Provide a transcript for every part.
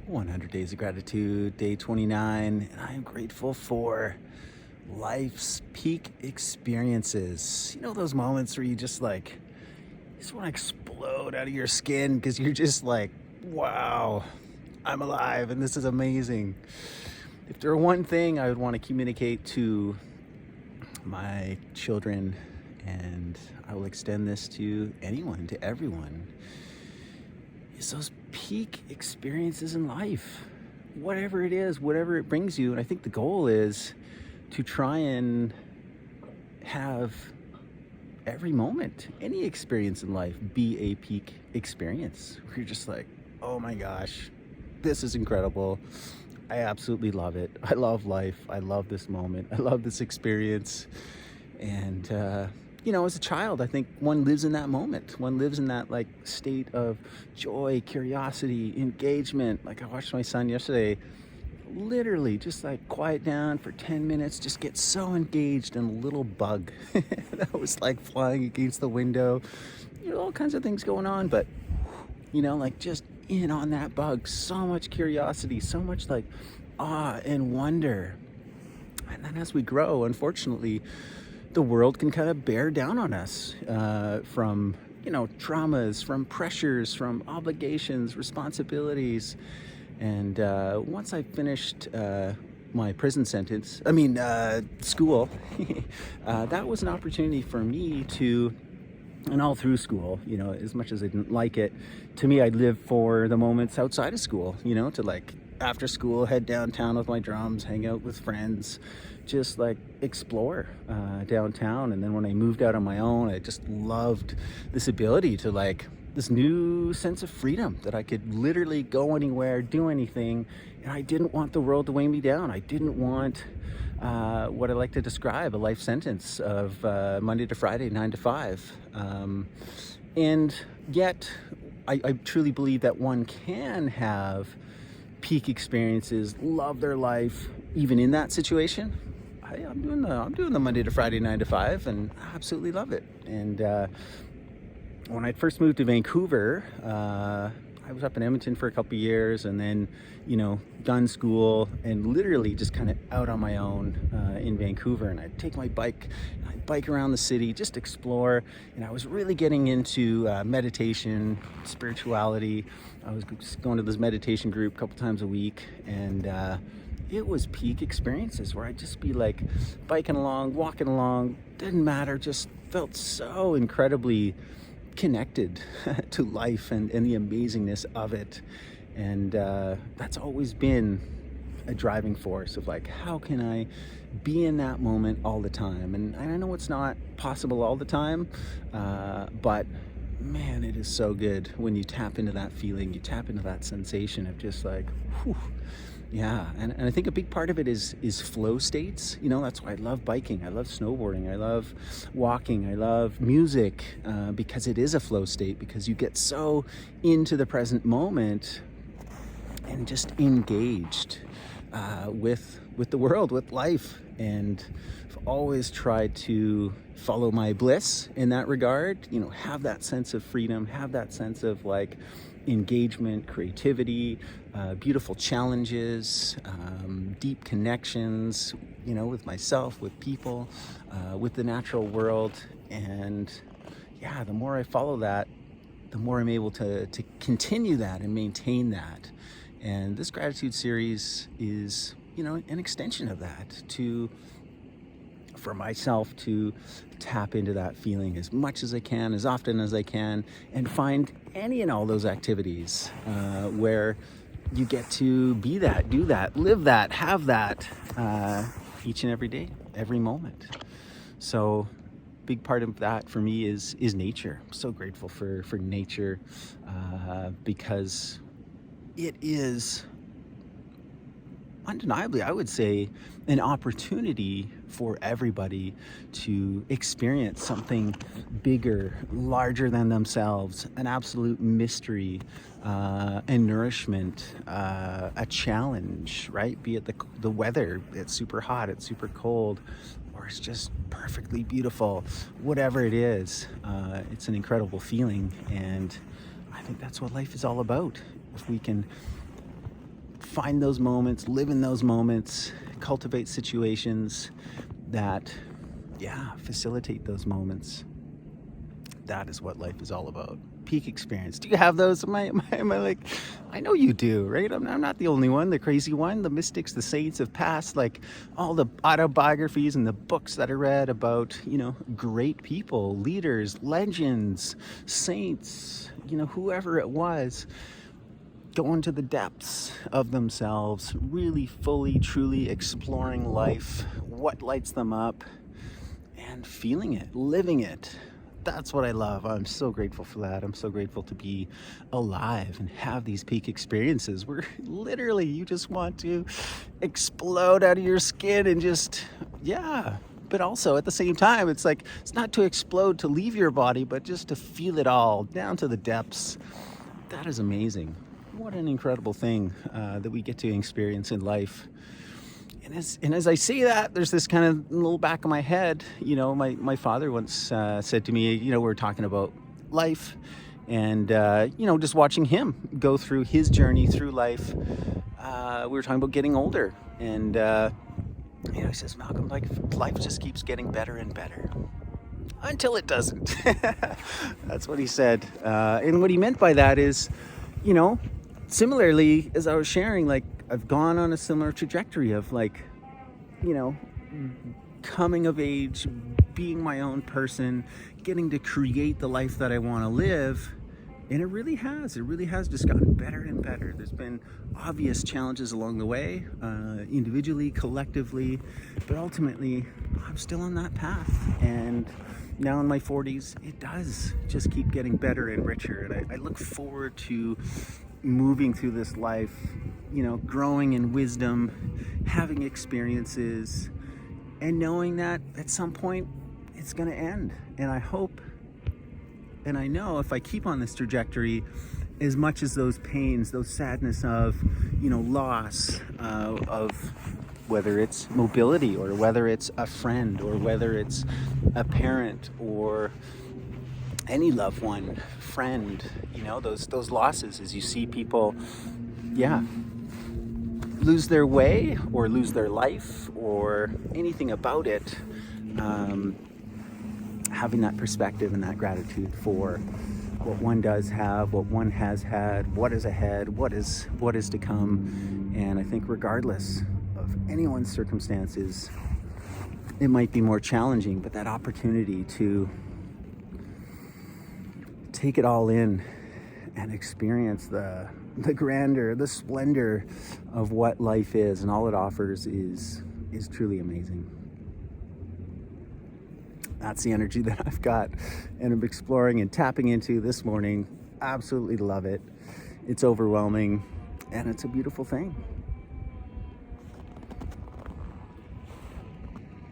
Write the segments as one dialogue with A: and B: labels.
A: 100 Days of Gratitude, day 29, and I am grateful for life's peak experiences. You know, those moments where you just want to explode out of your skin because you're just like, wow, I'm alive and this is amazing. If there were one thing I would want to communicate to my children, and I will extend this to anyone, to everyone, is those peak experiences in life. Whatever it is, whatever it brings you. And I think the goal is to try and have every moment, any experience in life, be a peak experience where you're just like, oh my gosh, this is incredible. I absolutely love it. I love life. I love this moment. I love this experience. And, as a child, I think one lives in that moment. One lives in that state of joy, curiosity, engagement. Like I watched my son yesterday, literally just quiet down for 10 minutes, just get so engaged in a little bug that was flying against the window. All kinds of things going on, but just in on that bug. So much curiosity, so much awe and wonder. And then as we grow, unfortunately, the world can kind of bear down on us from traumas, from pressures, from obligations, responsibilities. And once I finished my prison sentence, school, that was an opportunity for me to, and all through school, as much as I didn't like it, to me, I'd live for the moments outside of school, to after school, head downtown with my drums, hang out with friends, just explore downtown. And then when I moved out on my own, I just loved this ability to this new sense of freedom that I could literally go anywhere, do anything. And I didn't want the world to weigh me down. I didn't want what I like to describe, a life sentence of Monday to Friday, 9 to 5. And yet I truly believe that one can have peak experiences, love their life, even in that situation. I'm doing the Monday to Friday 9 to 5, and I absolutely love it. And when I first moved to Vancouver, I was up in Edmonton for a couple of years, and then done school and literally just kind of out on my own in Vancouver. And I'd take my bike and I'd bike around the city, just explore. And I was really getting into meditation, spirituality. I was just going to this meditation group a couple times a week, and it was peak experiences where I'd just be biking along, walking along, didn't matter, just felt so incredibly connected to life and the amazingness of it. And that's always been a driving force of how can I be in that moment all the time? And I know it's not possible all the time, but man, it is so good when you tap into that feeling, you tap into that sensation of just whew. Yeah, and I think a big part of it is flow states. That's why I love biking, I love snowboarding, I love walking, I love music, because it is a flow state, because you get so into the present moment and just engaged with the world, with life. And I've always tried to follow my bliss in that regard, have that sense of freedom, have that sense of engagement, creativity, beautiful challenges, deep connections, with myself, with people, with the natural world. And yeah, the more I follow that, the more I'm able to continue that and maintain that. And this gratitude series is, an extension of that, for myself to tap into that feeling as much as I can, as often as I can, and find any and all those activities where you get to be that, do that, live that, have that each and every day, every moment. So big part of that for me is nature. I'm so grateful for nature because it is undeniably, I would say, an opportunity for everybody to experience something bigger, larger than themselves, an absolute mystery, and nourishment, a challenge, right? Be it the weather, it's super hot, it's super cold, or it's just perfectly beautiful. Whatever it is, it's an incredible feeling, and I think that's what life is all about. If we can find those moments, live in those moments, cultivate situations that, facilitate those moments. That is what life is all about. Peak experience. Do you have those? Am I like, I know you do, right? I'm not the only one, the crazy one. The mystics, the saints have passed, like all the autobiographies and the books that I read about, great people, leaders, legends, saints, whoever it was, going to the depths of themselves, really fully, truly exploring life, what lights them up, and feeling it, living it. That's what I love. I'm so grateful for that. I'm so grateful to be alive and have these peak experiences where literally you just want to explode out of your skin and just, But also at the same time, it's like, it's not to explode to leave your body, but just to feel it all down to the depths. That is amazing. What an incredible thing that we get to experience in life. And as I say that, there's this kind of little back of my head, my father once said to me, we were talking about life and, just watching him go through his journey through life. We were talking about getting older and, he says, Malcolm, like life just keeps getting better and better until it doesn't. That's what he said. And what he meant by that is, similarly, as I was sharing, like, I've gone on a similar trajectory of coming of age, being my own person, getting to create the life that I want to live. And it really has just gotten better and better. There's been obvious challenges along the way, individually, collectively, but ultimately I'm still on that path. And now in my 40s, it does just keep getting better and richer. And I look forward to moving through this life, growing in wisdom, having experiences, and knowing that at some point it's going to end. And I hope, and I know if I keep on this trajectory, as much as those pains, those sadness of, loss, of whether it's mobility or whether it's a friend or whether it's a parent or any loved one, friend, those losses as you see people, lose their way or lose their life or anything about it, having that perspective and that gratitude for what one does have, what one has had, what is ahead, what is to come. And I think regardless of anyone's circumstances, it might be more challenging, but that opportunity to take it all in and experience the grandeur, the splendor of what life is and all it offers is truly amazing. That's the energy that I've got and I'm exploring and tapping into this morning. Absolutely love it. It's overwhelming and it's a beautiful thing.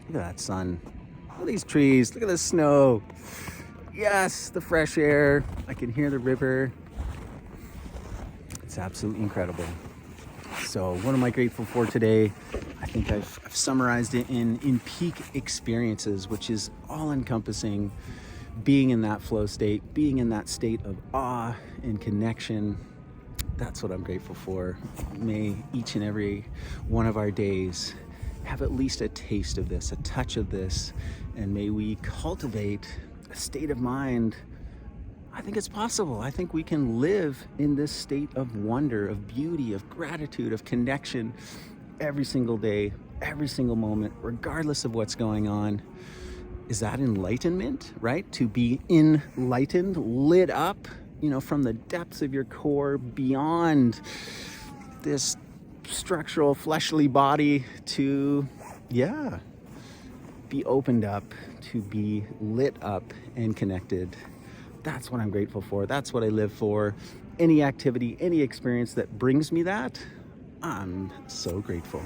A: Look at that sun. Look at these trees. Look at the snow. Yes, the fresh air. I can hear the river. It's absolutely incredible. So what am I grateful for today? I think I've summarized it in peak experiences, which is all encompassing being in that flow state, being in that state of awe and connection. That's what I'm grateful for. May each and every one of our days have at least a taste of this, a touch of this, and may we cultivate a state of mind. I think it's possible. I think we can live in this state of wonder, of beauty, of gratitude, of connection every single day, every single moment, regardless of what's going on. Is that enlightenment, right? To be enlightened, lit up, from the depths of your core, beyond this structural, fleshly body to, be opened up, to be lit up and connected. That's what I'm grateful for. That's what I live for. Any activity, any experience that brings me that, I'm so grateful.